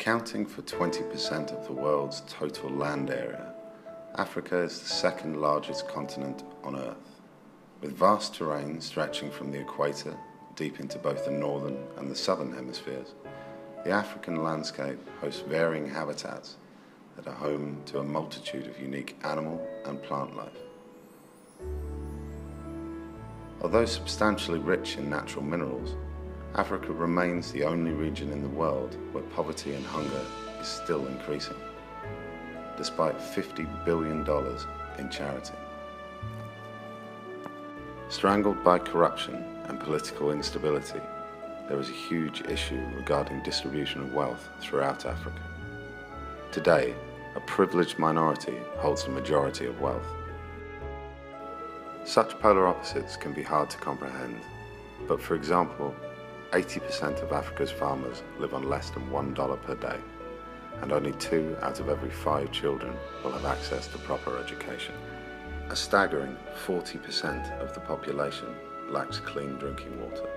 Accounting for 20% of the world's total land area, Africa is the second largest continent on Earth. With vast terrain stretching from the equator deep into both the northern and the southern hemispheres, the African landscape hosts varying habitats that are home to a multitude of unique animal and plant life. Although substantially rich in natural minerals, Africa remains the only region in the world where poverty and hunger is still increasing, despite $50 billion in charity. Strangled by corruption and political instability, there is a huge issue regarding distribution of wealth throughout Africa. Today, a privileged minority holds the majority of wealth. Such polar opposites can be hard to comprehend, but for example, 80% of Africa's farmers live on less than $1 per day, and only 2 out of every 5 children will have access to proper education. A staggering 40% of the population lacks clean drinking water.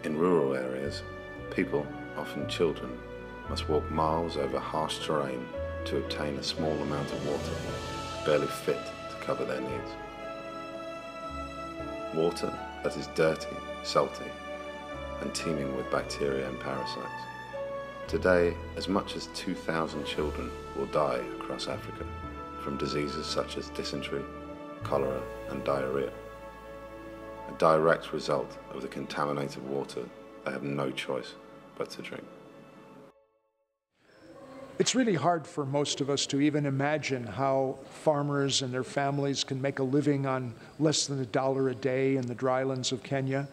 In rural areas, people, often children, must walk miles over harsh terrain to obtain a small amount of water, barely fit to cover their needs. Water that is dirty, salty, and teeming with bacteria and parasites. Today, as much as 2,000 children will die across Africa from diseases such as dysentery, cholera, and diarrhea, a direct result of the contaminated water they have no choice but to drink. It's really hard for most of us to even imagine how farmers and their families can make a living on less than $1 a day in the drylands of Kenya.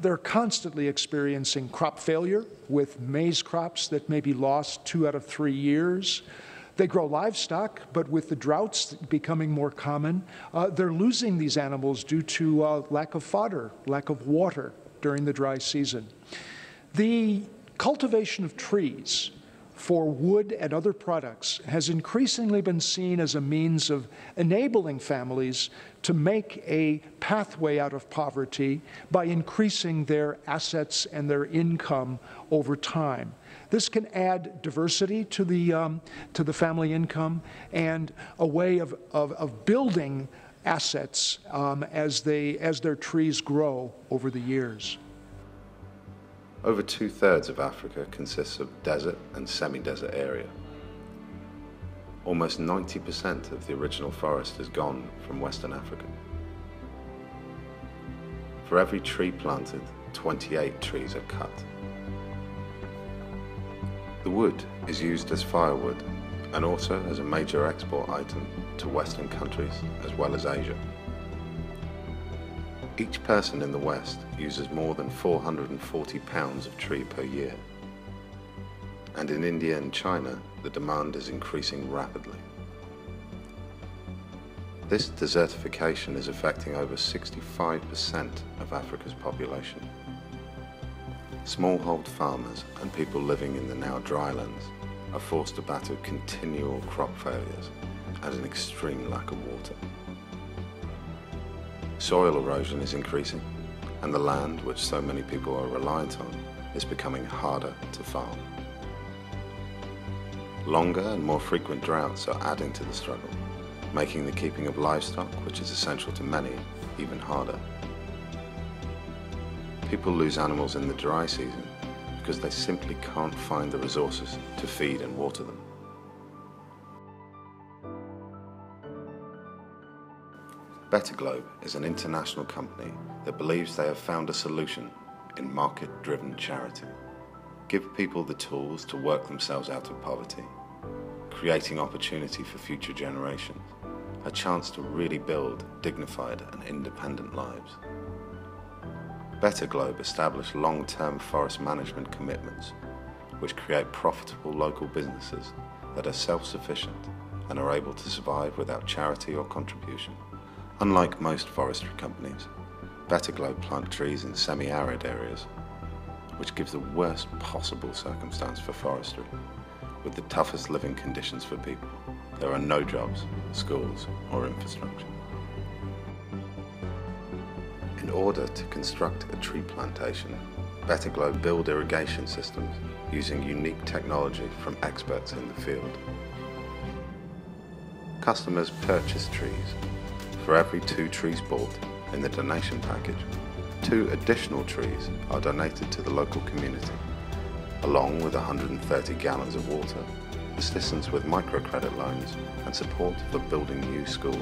They're constantly experiencing crop failure with maize crops that may be lost 2 out of 3 years. They grow livestock, but with the droughts becoming more common, they're losing these animals due to lack of fodder, lack of water during the dry season. The cultivation of trees for wood and other products has increasingly been seen as a means of enabling families to make a pathway out of poverty by increasing their assets and their income over time. This can add diversity to the family income and a way of building assets as their trees grow over the years. Over 2/3 of Africa consists of desert and semi-desert area. Almost 90% of the original forest is gone from Western Africa. For every tree planted, 28 trees are cut. The wood is used as firewood and also as a major export item to Western countries as well as Asia. Each person in the West uses more than 440 pounds of tree per year. And in India and China, the demand is increasing rapidly. This desertification is affecting over 65% of Africa's population. Smallhold farmers and people living in the now drylands are forced to battle continual crop failures and an extreme lack of water. Soil erosion is increasing, and the land which so many people are reliant on is becoming harder to farm. Longer and more frequent droughts are adding to the struggle, making the keeping of livestock, which is essential to many, even harder. People lose animals in the dry season because they simply can't find the resources to feed and water them. BETTERGLOBE is an international company that believes they have found a solution in market-driven charity. Give people the tools to work themselves out of poverty, creating opportunity for future generations, a chance to really build dignified and independent lives. BETTERGLOBE established long-term forest management commitments which create profitable local businesses that are self-sufficient and are able to survive without charity or contribution. Unlike most forestry companies, BETTERGLOBE plant trees in semi-arid areas, which gives the worst possible circumstance for forestry, with the toughest living conditions for people. There are no jobs, schools, or infrastructure. In order to construct a tree plantation, Better Globe build irrigation systems using unique technology from experts in the field. Customers purchase trees. For every 2 trees bought in the donation package, 2 additional trees are donated to the local community, along with 130 gallons of water, assistance with microcredit loans, and support for building new schools.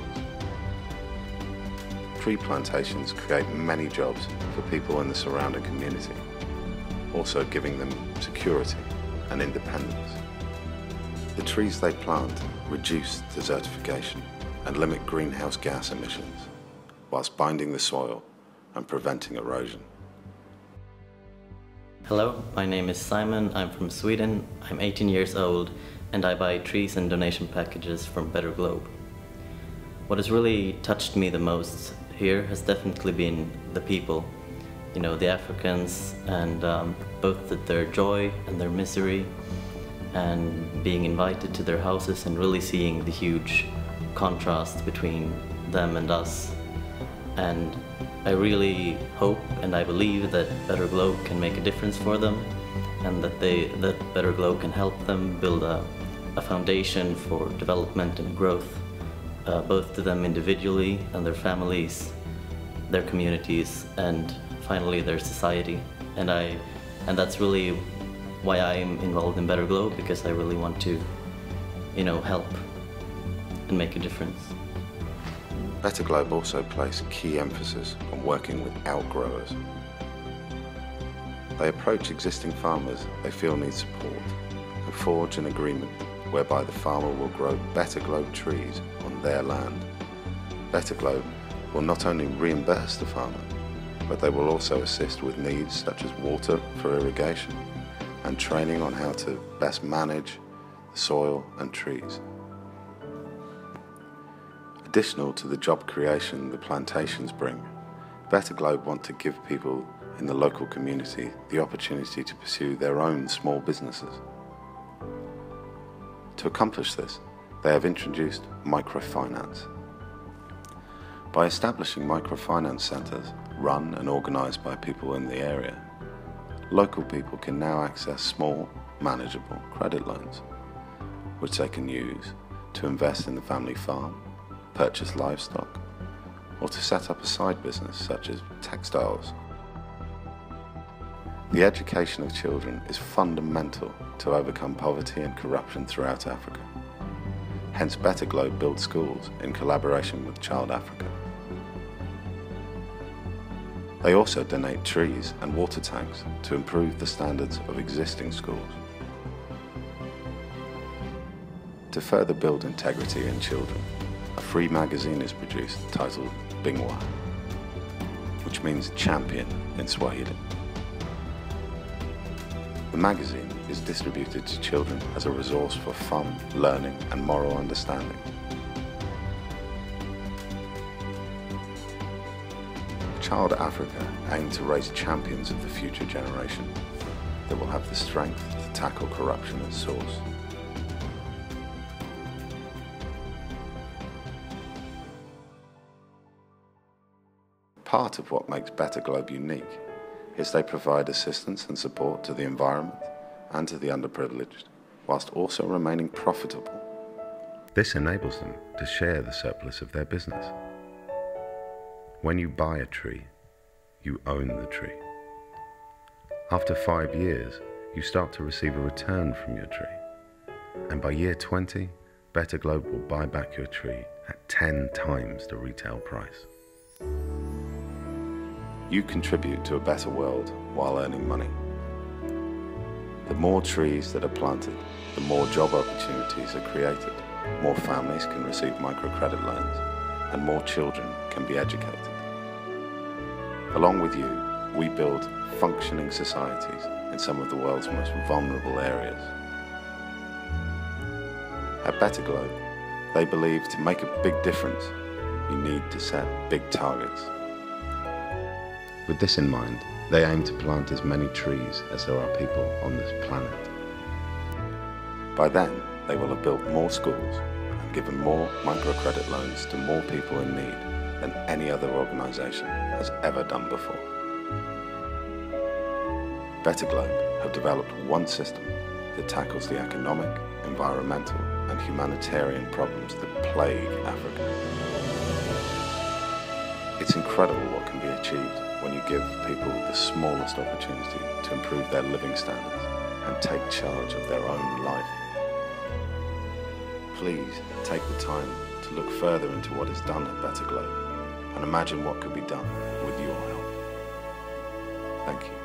Tree plantations create many jobs for people in the surrounding community, also giving them security and independence. The trees they plant reduce desertification and limit greenhouse gas emissions, whilst binding the soil and preventing erosion. Hello, my name is Simon, I'm from Sweden, I'm 18 years old, and I buy trees and donation packages from Better Globe. What has really touched me the most here has definitely been the people, you know, the Africans, and both their joy and their misery, and being invited to their houses and really seeing the huge contrast between them and us. And I really hope and I believe that Better Globe can make a difference for them, and that Better Globe can help them build a foundation for development and growth, both to them individually and their families, their communities, and finally their society. And that's really why I'm involved in Better Globe, because I really want to, you know, help and make a difference. Better Globe also place key emphasis on working with outgrowers. They approach existing farmers they feel need support and forge an agreement whereby the farmer will grow Better Globe trees on their land. Better Globe will not only reimburse the farmer, but they will also assist with needs such as water for irrigation and training on how to best manage the soil and trees. Additional to the job creation the plantations bring, Better Globe want to give people in the local community the opportunity to pursue their own small businesses. To accomplish this, they have introduced microfinance. By establishing microfinance centres run and organised by people in the area, local people can now access small, manageable credit loans, which they can use to invest in the family farm, purchase livestock, or to set up a side business such as textiles. The education of children is fundamental to overcome poverty and corruption throughout Africa. Hence, Better Globe builds schools in collaboration with Child Africa. They also donate trees and water tanks to improve the standards of existing schools. To further build integrity in children, a free magazine is produced titled Bingwa, which means champion in Swahili. The magazine is distributed to children as a resource for fun, learning, and moral understanding. Child Africa aim to raise champions of the future generation that will have the strength to tackle corruption at source. Part of what makes Better Globe unique is they provide assistance and support to the environment and to the underprivileged, whilst also remaining profitable. This enables them to share the surplus of their business. When you buy a tree, you own the tree. After 5 years, you start to receive a return from your tree. And by year 20, Better Globe will buy back your tree at 10 times the retail price. You contribute to a better world while earning money. The more trees that are planted, the more job opportunities are created, more families can receive microcredit loans, and more children can be educated. Along with you, we build functioning societies in some of the world's most vulnerable areas. At Better Globe, they believe to make a big difference, you need to set big targets. With this in mind, they aim to plant as many trees as there are people on this planet. By then, they will have built more schools and given more microcredit loans to more people in need than any other organisation has ever done before. BETTERGLOBE have developed one system that tackles the economic, environmental and humanitarian problems that plague Africa. It's incredible what can be achieved when you give people the smallest opportunity to improve their living standards and take charge of their own life. Please take the time to look further into what is done at BETTERGLOBE and imagine what could be done with your help. Thank you.